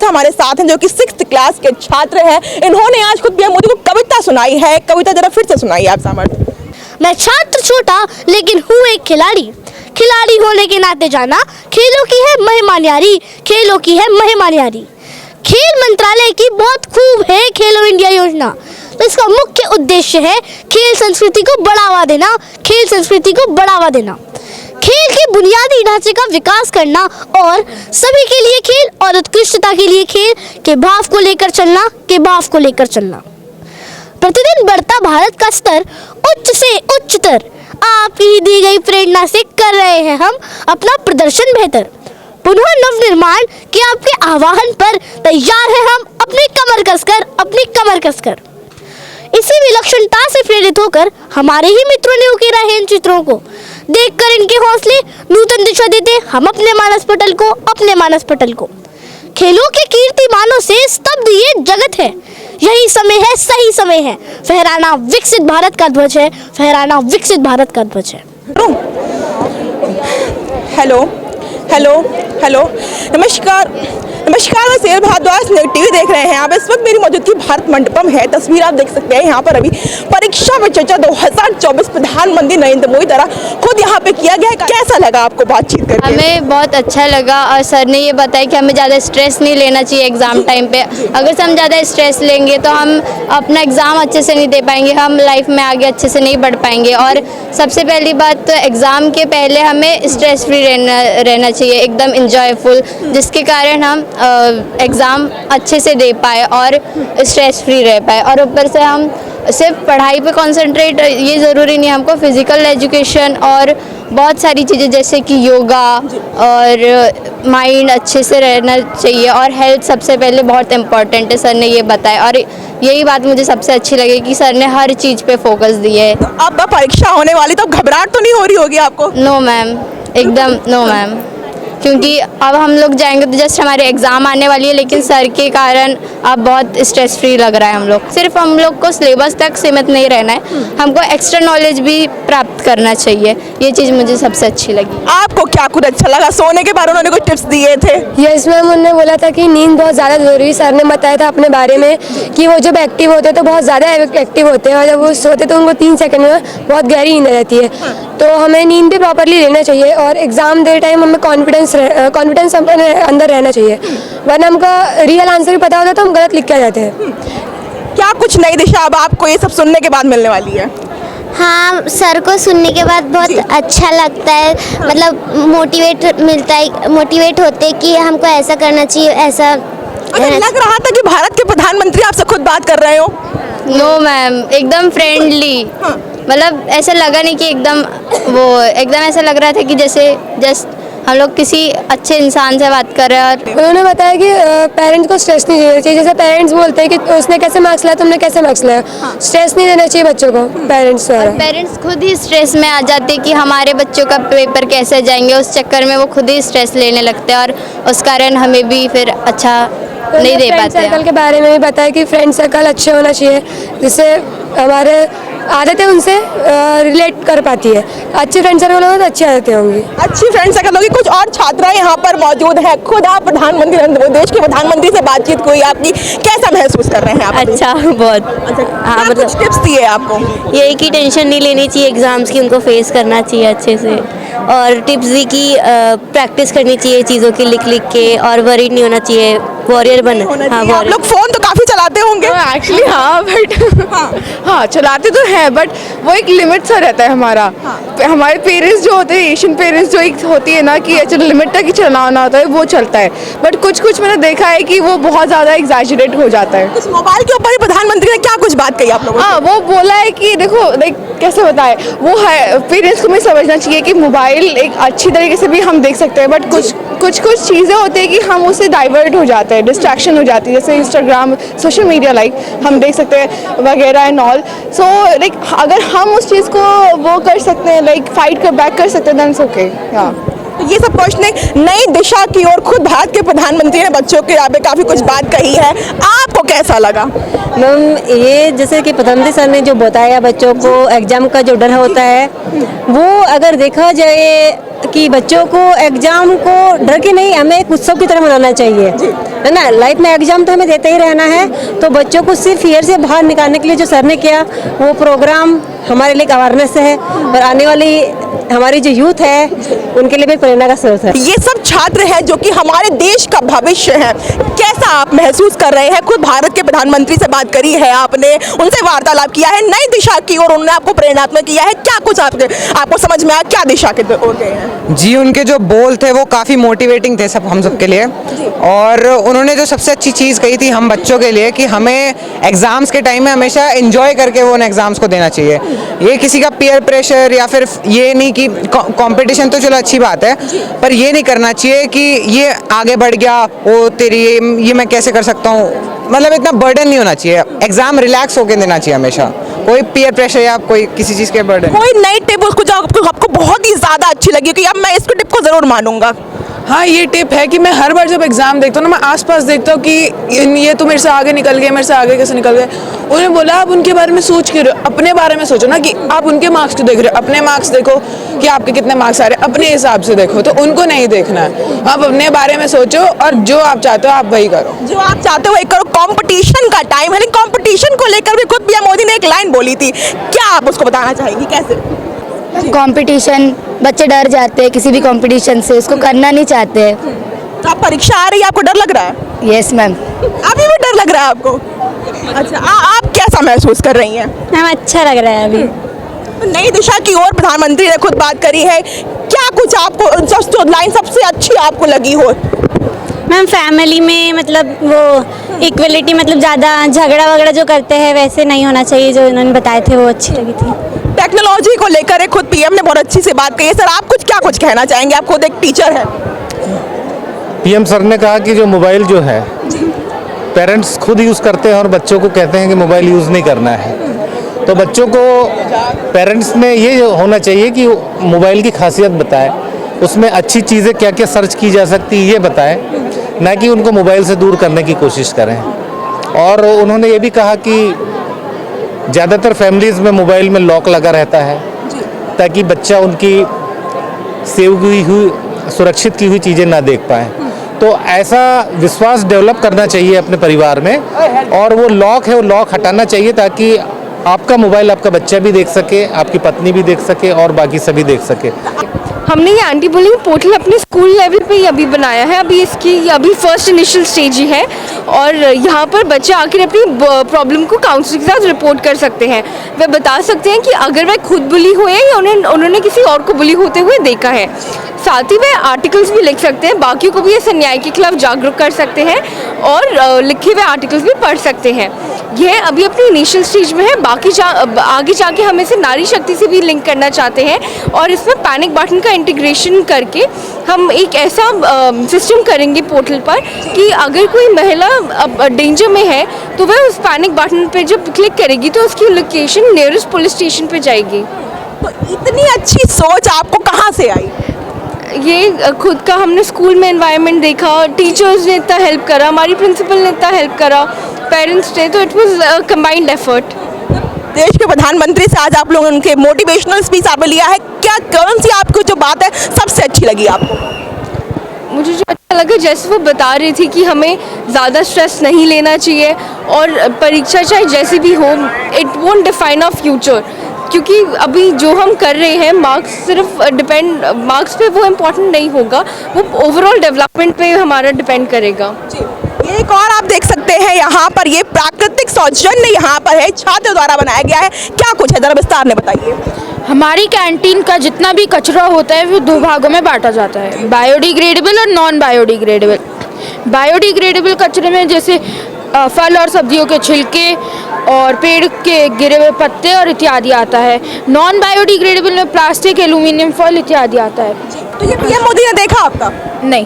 बच्चा हमारे साथ हैं जो कि 6th क्लास के छात्र हैं। इन्होंने आज खुद पीएम मोदी को कविता सुनाई है। कविता जरा फिर से सुनाइए आप सामर्थ्य। मैं छात्र छोटा लेकिन हूँ एक खिलाड़ी, खिलाड़ी होने के नाते जाना खेलों की है महिमा न्यारी, खेलों की है महिमा न्यारी। खेल मंत्रालय की बहुत खूब है खेलो इंडिया योजना, तो इसका मुख्य उद्देश्य है खेल संस्कृति को बढ़ावा देना, खेल संस्कृति को बढ़ावा देना, खेल के बुनियादी ढांचे का विकास करना और सभी के लिए खेल और उत्कृष्टता के लिए खेल के भाव को लेकर चलना, प्रतिदिन बढ़ता भारत का स्तर उच्च से उच्चतर आपकी ही दी गई प्रेरणा से कर रहे हैं हम अपना प्रदर्शन बेहतर। पुनः नवनिर्माण के आपके आह्वान पर तैयार है हम अपनी कमर कसकर। इसी विलक्षणता से प्रेरित होकर हमारे ही मित्रों ने उकेरा है इन चित्रों को, देखकर इनके हौसले नूतन दिशा देते हम अपने मानस पटल को। खेलों के कीर्तिमानों से स्तब्ध ये जगत है, यही समय है, सही समय है, फहराना विकसित भारत का ध्वज है, फहराना विकसित भारत का ध्वज है। हेलो हेलो हेलो नमस्कार नमस्कार, मैं सेल भारद्वाज टीवी देख रहे हैं आप। इस वक्त मेरी मौजूदगी भारत मंडपम है। तस्वीर आप देख सकते हैं। यहाँ पर अभी परीक्षा पे चर्चा 2024 प्रधानमंत्री नरेंद्र मोदी द्वारा खुद यहाँ पे किया गया है। कैसा लगा आपको बातचीत करके? हमें बहुत अच्छा लगा और सर ने ये बताया कि हमें ज़्यादा स्ट्रेस नहीं लेना चाहिए एग्ज़ाम टाइम पे। अगर हम ज़्यादा स्ट्रेस लेंगे तो हम अपना एग्ज़ाम अच्छे से नहीं दे पाएंगे, हम लाइफ में आगे अच्छे से नहीं बढ़ पाएंगे। और सबसे पहली बात तो एग्ज़ाम के पहले हमें स्ट्रेस फ्री रहना चाहिए, एकदम इंजॉयफुल, जिसके कारण हम एग्ज़ाम अच्छे से दे पाए और स्ट्रेस फ्री रह पाए। और ऊपर से हम सिर्फ पढ़ाई पे कंसंट्रेट, ये ज़रूरी नहीं, हमको फिज़िकल एजुकेशन और बहुत सारी चीज़ें जैसे कि योगा और माइंड अच्छे से रहना चाहिए और हेल्थ सबसे पहले बहुत इम्पॉर्टेंट है, सर ने ये बताया। और यही बात मुझे सबसे अच्छी लगी कि सर ने हर चीज़ पे फोकस दिया है। तो अब परीक्षा होने वाली, तो घबराहट तो नहीं हो रही होगी आपको? नो मैम, एकदम नो मैम, क्योंकि अब हम लोग जाएंगे तो जस्ट हमारे एग्ज़ाम आने वाली है, लेकिन सर के कारण अब बहुत स्ट्रेस फ्री लग रहा है। हम लोग को सिलेबस तक सीमित नहीं रहना है, हमको एक्स्ट्रा नॉलेज भी प्राप्त करना चाहिए। ये चीज़ मुझे सबसे अच्छी लगी। आपको क्या कुछ अच्छा लगा? सोने के बारे में उन्होंने कुछ टिप्स दिए थे? यस मैम, उन्होंने बोला था कि नींद बहुत ज़्यादा ज़रूरी। सर ने बताया था अपने बारे में कि वो जब एक्टिव होते हैं तो बहुत ज़्यादा एक्टिव होते हैं और जब वो सोते तो उनको 3 सेकंड में बहुत गहरी नींद रहती है। तो हमें नींद भी प्रॉपरली लेना चाहिए और एग्ज़ाम दे टाइम हमें कॉन्फिडेंस अपने अंदर रहना चाहिए, वरना हमको रियल आंसर भी पता होता है तो हम गलत लिख के जाते हैं। क्या कुछ नई दिशा अब आपको ये सब सुनने के बाद मिलने वाली है? हाँ, सर को सुनने के बाद बहुत अच्छा लगता है, मतलब मोटिवेट होते कि हमको ऐसा करना चाहिए, ऐसा। लग रहा था कि भारत के प्रधानमंत्री आपसे खुद बात कर रहे हो? नो मैम, एकदम फ्रेंडली, मतलब ऐसा लगा नहीं कि एकदम ऐसा लग रहा था कि जैसे जस्ट हम लोग किसी अच्छे इंसान से बात कर रहे हैं। और उन्होंने बताया कि पेरेंट्स को स्ट्रेस नहीं देना चाहिए। जैसे पेरेंट्स बोलते हैं कि उसने कैसे मार्क्स लाया, तुमने कैसे मार्क्स लाया, स्ट्रेस नहीं देना चाहिए बच्चों को पेरेंट्स द्वारा। पेरेंट्स खुद ही स्ट्रेस में आ जाते हैं कि हमारे बच्चों का पेपर कैसे जाएंगे, उस चक्कर में वो खुद ही स्ट्रेस लेने लगते हैं और उस कारण हमें भी फिर अच्छा नहीं दे पाते। फ्रेंड सर्कल के बारे में भी बताया कि फ्रेंड सर्कल अच्छे होना चाहिए, जिससे हमारे आदतें उनसे रिलेट कर पाती है। अच्छी फ्रेंड सर्कल होगी तो अच्छी आदतें होंगी। अच्छी फ्रेंड सर्कल होगी। कुछ और छात्राएं यहाँ पर मौजूद हैं। खुद आप प्रधानमंत्री नरेंद्र मोदी, देश के प्रधानमंत्री से बातचीत हुई आपकी, कैसा महसूस कर रहे हैं आप? अच्छा, बहुत। हाँ, मतलब कुछ टिप्स दिए आपको? यही कि टेंशन नहीं लेनी चाहिए एग्ज़ाम्स की, उनको फेस करना चाहिए अच्छे से। और टिप्स दी कि प्रैक्टिस करनी चाहिए चीज़ों की लिख के और वरीड नहीं होना चाहिए, वॉरियर बनना। हाँ, आप लोग फोन तो काफी चलाते होंगे? एक्चुअली हाँ, बट हाँ चलाते तो हैं, बट वो एक लिमिट सा रहता है हमारा। हमारे पेरेंट्स जो होते हैं, एशियन पेरेंट्स जो एक होती है ना कि चलो लिमिट तक ही चलाना होता है, वो चलता है। बट कुछ मैंने देखा है कि वो बहुत ज़्यादा एग्जैजरेट हो जाता है। इस मोबाइल के ऊपर प्रधानमंत्री ने क्या कुछ बात कही आप लोगों से? हाँ, वो बोला है कि देखो, कैसे बताए, वो है पेरेंट्स को भी समझना चाहिए कि मोबाइल एक अच्छी तरीके से भी हम देख सकते हैं, बट कुछ चीज़ें होती है कि हम उससे डाइवर्ट हो जाते हैं, डिस्ट्रैक्शन हो जाती है, जैसे इंस्टाग्राम, सोशल मीडिया हम देख सकते हैं वगैरह एंड ऑल। सो अगर हम उस चीज़ को वो कर सकते हैं, फाइट कर बैक कर सकते हैं, देन इट्स ओके। तो ये सब पहुँचने नई दिशा की ओर खुद भारत के प्रधानमंत्री ने बच्चों के यहाँ पे काफ़ी कुछ बात कही है। आपको कैसा लगा? मैम, ये जैसे कि प्रधानमंत्री सर ने जो बताया बच्चों को एग्ज़ाम का जो डर होता है, वो अगर देखा जाए कि बच्चों को एग्ज़ाम को डर के नहीं, हमें एक उत्सव की तरह मनाना चाहिए। है ना। लाइफ में एग्जाम तो हमें देते ही रहना है, तो बच्चों को सिर्फ ईयर से बाहर निकालने के लिए जो सर ने किया वो प्रोग्राम हमारे लिए अवेयरनेस है, और आने वाली हमारी जो यूथ है उनके लिए भी प्रेरणा का स्रोत है। ये सब छात्र हैं जो कि हमारे देश का भविष्य है। कैसा आप महसूस कर रहे हैं? खुद भारत के प्रधानमंत्री से बात करी है आपने, उनसे वार्तालाप किया है, नई दिशा की ओर उन्होंने आपको प्रेरणात्मक किया है, क्या कुछ आपको समझ में आया, क्या दिशा के ओर गए हैं? जी, उनके जो बोल थे वो काफ़ी मोटिवेटिंग थे हम सब के लिए, और उन्होंने जो सबसे अच्छी चीज़ कही थी हम बच्चों के लिए कि हमें एग्ज़ाम्स के टाइम में हमेशा एंजॉय करके वो उन एग्ज़ाम्स को देना चाहिए। ये किसी का पीयर प्रेशर या फिर ये नहीं कि कंपटीशन तो चलो अच्छी बात है, पर ये नहीं करना चाहिए कि ये आगे बढ़ गया, वो तेरी ये मैं कैसे कर सकता हूँ, मतलब इतना बर्डन नहीं होना चाहिए। एग्ज़ाम रिलैक्स होकर देना चाहिए हमेशा, कोई पीयर प्रेशर या कोई किसी चीज़ के बर्डन। कोई नई टिप उसको जो आपको बहुत ही ज़्यादा अच्छी लगी कि अब मैं इसको टिप को ज़रूर मानूंगा? हाँ, ये टिप है कि मैं हर बार जब एग्ज़ाम देखता हूँ ना, मैं आसपास देखता हूँ कि ये तो मेरे से आगे निकल गए, मेरे से आगे कैसे निकल गए। उन्होंने बोला आप उनके बारे में सोच क्यों रहे हो, अपने बारे में सोचो ना, कि आप उनके मार्क्स क्यों देख रहे हो, अपने मार्क्स देखो कि आपके कितने मार्क्स आ रहे हैं, अपने हिसाब से देखो, तो उनको नहीं देखना है। आप अपने बारे में सोचो और जो आप चाहते हो आप वही करो। जो आप चाहते हो वही करो। कंपटीशन का टाइम है, लेकिन कंपटीशन को लेकर भी खुद पीएम मोदी ने एक लाइन बोली थी, क्या आप उसको बताना चाहेंगी, कैसे? कंपटीशन, बच्चे डर जाते हैं किसी भी कंपटीशन से, उसको करना नहीं चाहते हैं। तो आप परीक्षा आ रही है, आपको डर लग रहा है? Yes ma'am. अभी भी डर लग रहा है आपको? अच्छा, आप कैसा महसूस कर रही हैं? मैम अच्छा लग रहा है अभी। तो नई दिशा की ओर प्रधानमंत्री ने खुद बात करी है, क्या कुछ आपको जो लाइन सबसे अच्छी आपको लगी हो? मैम फैमिली में मतलब वो इक्वलिटी, मतलब ज़्यादा झगड़ा वगड़ा जो करते हैं वैसे नहीं होना चाहिए, जो उन्होंने बताए थे वो अच्छी लगी थी। टेक्नोलॉजी को लेकर खुद पीएम ने बहुत अच्छी से बात कही है। सर, आप क्या कुछ कहना चाहेंगे? आप खुद एक टीचर हैं। पीएम सर ने कहा कि जो मोबाइल जो है पेरेंट्स खुद यूज़ करते हैं और बच्चों को कहते हैं कि मोबाइल यूज़ नहीं करना है, तो बच्चों को पेरेंट्स में ये होना चाहिए कि मोबाइल की खासियत बताए, उसमें अच्छी चीज़ें क्या क्या सर्च की जा सकती है ये बताएं, ना कि उनको मोबाइल से दूर करने की कोशिश करें। और उन्होंने ये भी कहा कि ज़्यादातर फैमिलीज़ में मोबाइल में लॉक लगा रहता है, ताकि बच्चा उनकी सेव हुई सुरक्षित की हुई चीज़ें ना देख पाए। तो ऐसा विश्वास डेवलप करना चाहिए अपने परिवार में, और वो लॉक है वो लॉक हटाना चाहिए, ताकि आपका मोबाइल आपका बच्चा भी देख सके, आपकी पत्नी भी देख सके और बाकी सभी देख सके। हमने ये एंटी बुलिंग पोर्टल अपने स्कूल लेवल पे ही अभी बनाया है। अभी इसकी अभी फर्स्ट इनिशियल स्टेज ही है, और यहाँ पर बच्चे आकर अपनी प्रॉब्लम को काउंसलर के साथ रिपोर्ट कर सकते हैं। वे बता सकते हैं कि अगर वह खुद बुली हुए या उन्होंने किसी और को बुली होते हुए देखा है। साथ ही वे आर्टिकल्स भी लिख सकते हैं, बाकियों को भी इस अन्याय के खिलाफ जागरूक कर सकते हैं, और लिखे हुए आर्टिकल्स भी पढ़ सकते हैं। यह अभी अपनी इनिशियल स्टेज में है, बाकी आगे जाके हम इसे नारी शक्ति से भी लिंक करना चाहते हैं, और इसमें पैनिक बटन का इंटीग्रेशन करके हम एक ऐसा सिस्टम करेंगे पोर्टल पर कि अगर कोई महिला डेंजर में है तो वह उस पैनिक बटन पर जब क्लिक करेगी तो उसकी लोकेशन नियरेस्ट पुलिस स्टेशन पर जाएगी। तो इतनी अच्छी सोच आपको कहाँ से आई? ये खुद का हमने स्कूल में एनवायरनमेंट देखा, टीचर्स ने इतना हेल्प करा, हमारी प्रिंसिपल ने इतना हेल्प करा, पेरेंट्स ने, तो इट वाज कंबाइंड एफर्ट। देश के प्रधानमंत्री से आज आप लोगों ने उनके मोटिवेशनल स्पीच आपने लिया है, क्या कौन सी आपको जो बात है सबसे अच्छी लगी आपको? मुझे जो अच्छा लगा, जैसे वो बता रही थी कि हमें ज़्यादा स्ट्रेस नहीं लेना चाहिए, और परीक्षा चाहे जैसी भी हो, it won't define our future, क्योंकि अभी जो हम कर रहे हैं मार्क्स सिर्फ मार्क्स पे वो इम्पोर्टेंट नहीं होगा, वो ओवरऑल डेवलपमेंट पे हमारा डिपेंड करेगा। ये एक और आप देख सकते हैं यहाँ पर, ये प्राकृतिक सौजन्य यहाँ पर है, छात्र द्वारा बनाया गया है। क्या कुछ है, जरा विस्तार में बताइए। हमारी कैंटीन का जितना भी कचरा होता है वो 2 भागों में बांटा जाता है, बायोडिग्रेडेबल और नॉन बायोडिग्रेडेबल। बायोडिग्रेडेबल कचरे में जैसे फल और सब्जियों के छिलके और पेड़ के गिरे हुए पत्ते और इत्यादि आता है। नॉन बायोडिग्रेडेबल में प्लास्टिक, एल्यूमिनियम फॉइल इत्यादि आता है। तो ये पीएम मोदी ने देखा आपका? नहीं।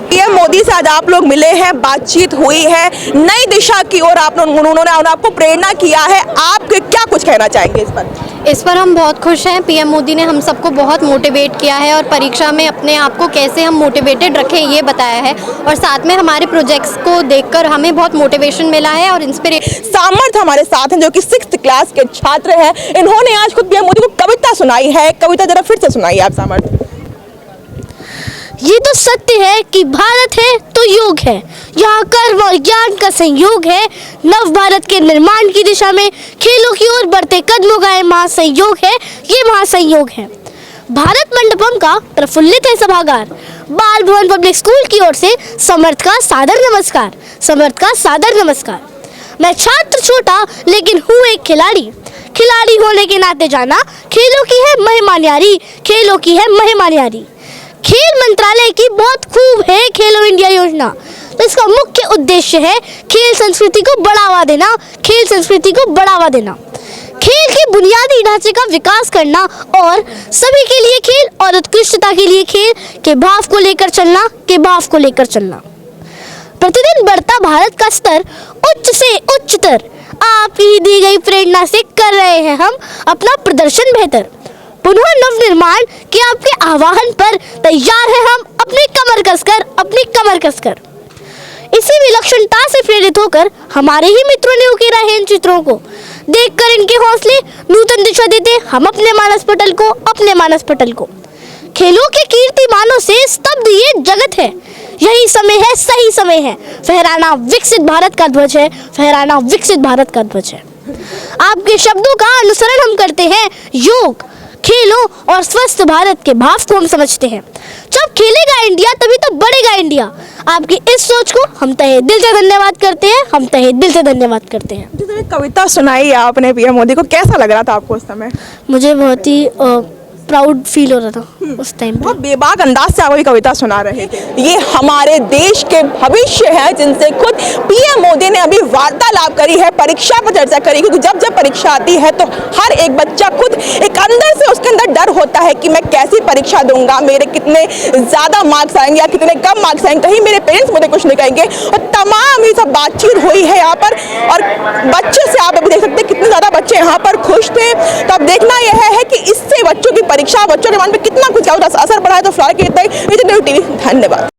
पीएम मोदी से आज आप लोग मिले हैं, बातचीत हुई है, नई दिशा की ओर उन्होंने आपको प्रेरणा किया है, आप क्या कुछ कहना चाहेंगे इस पर? इस पर हम बहुत खुश हैं। पीएम मोदी ने हम सबको बहुत मोटिवेट किया है, और परीक्षा में अपने आप को कैसे हम मोटिवेटेड रखें ये बताया है, और साथ में हमारे प्रोजेक्ट्स को देखकर हमें बहुत मोटिवेशन मिला है और इंस्पिरेशन। सामर्थ हमारे साथ हैं जो कि 6th क्लास के छात्र हैं, इन्होंने आज खुद पीएम मोदी को कविता सुनाई है। कविता जरा फिर से सुनाइए आप सामर्थ। ये तो सत्य है कि भारत है तो योग है, यहाँ कर्म और ज्ञान का संयोग है। नव भारत के निर्माण की दिशा में खेलों की ओर बढ़ते कदमों का महासंयोग है, ये महासंयोग है। भारत मंडपम का प्रफुल्लित है सभागार, बाल भवन पब्लिक स्कूल की ओर से समर्थ का सादर नमस्कार, समर्थ का सादर नमस्कार। मैं छात्र छोटा लेकिन हूँ एक खिलाड़ी, खिलाड़ी होने के नाते जाना खेलों की है महिमा न्यारी, खेलों की है महिमा न्यारी। खेल मंत्रालय की बहुत खूब है खेलो इंडिया योजना, तो इसका मुख्य उद्देश्य है खेल संस्कृति को बढ़ावा देना, खेल संस्कृति को बढ़ावा देना, खेल के बुनियादी ढांचे का विकास करना और सभी के लिए खेल और उत्कृष्टता के लिए खेल के भाव को लेकर चलना, के भाव को लेकर चलना। प्रतिदिन बढ़ता भारत का स्तर उच्च से उच्चतर, आप ही दी गई प्रेरणा से कर रहे हैं हम अपना प्रदर्शन बेहतर। पुनः नव निर्माण के आपके आह्वान पर तैयार है हम अपनी कमर कसकर, अपनी कमर कसकर। इसी विलक्षणता से प्रेरित होकर हमारे ही मित्रों ने उकेरा है इन चित्रों को, देखकर इनके हौसले नूतन दिशा देते हम अपने मानस पटल को, अपने मानस पटल को। खेलों के कीर्तिमानों से स्तब्ध ये जगत है, यही समय है, सही समय है, फहराना विकसित भारत का ध्वज है, फहराना विकसित भारत का ध्वज है। आपके शब्दों का अनुसरण हम करते हैं, योग, खेलों और स्वस्थ भारत के भाव को हम समझते हैं। जब खेलेगा इंडिया तभी तो बढ़ेगा इंडिया। आपकी इस सोच को हम तहे दिल से धन्यवाद करते हैं, हम तहे दिल से धन्यवाद करते हैं। जिस समय कविता सुनाई आपने पीएम मोदी को, कैसा लग रहा था आपको उस समय? मुझे बहुत ही प्राउड फील हो रहा था उस टाइम पे। बहुत बेबाक अंदाज से आप अभी कविता सुना रहे थे। ये हमारे देश के भविष्य हैं जिनसे खुद पीएम मोदी ने अभी वार्तालाप करी है, परीक्षा पर चर्चा करी, क्योंकि जब जब परीक्षा आती है तो हर एक बच्चा खुद एक अंदर से उसके अंदर डर होता है कि मैं कैसी परीक्षा दूंगा, मेरे कितने ज़्यादा मार्क्स आएंगे या कितने कम मार्क्स आएंगे, कहीं मेरे पेरेंट्स मुझे कुछ नहीं कहेंगे। और तमाम ये सब बातचीत हुई है यहाँ पर, और बच्चे से आप अभी देख सकते हैं कितने ज़्यादा बच्चे यहाँ पर खुश थे। तो अब देखना यह है कि इससे बच्चों की परीक्षा, बच्चों के मन पे कितना कुछ असर पड़ा है। तो फिलहाल के इतना ही, टीवी, धन्यवाद।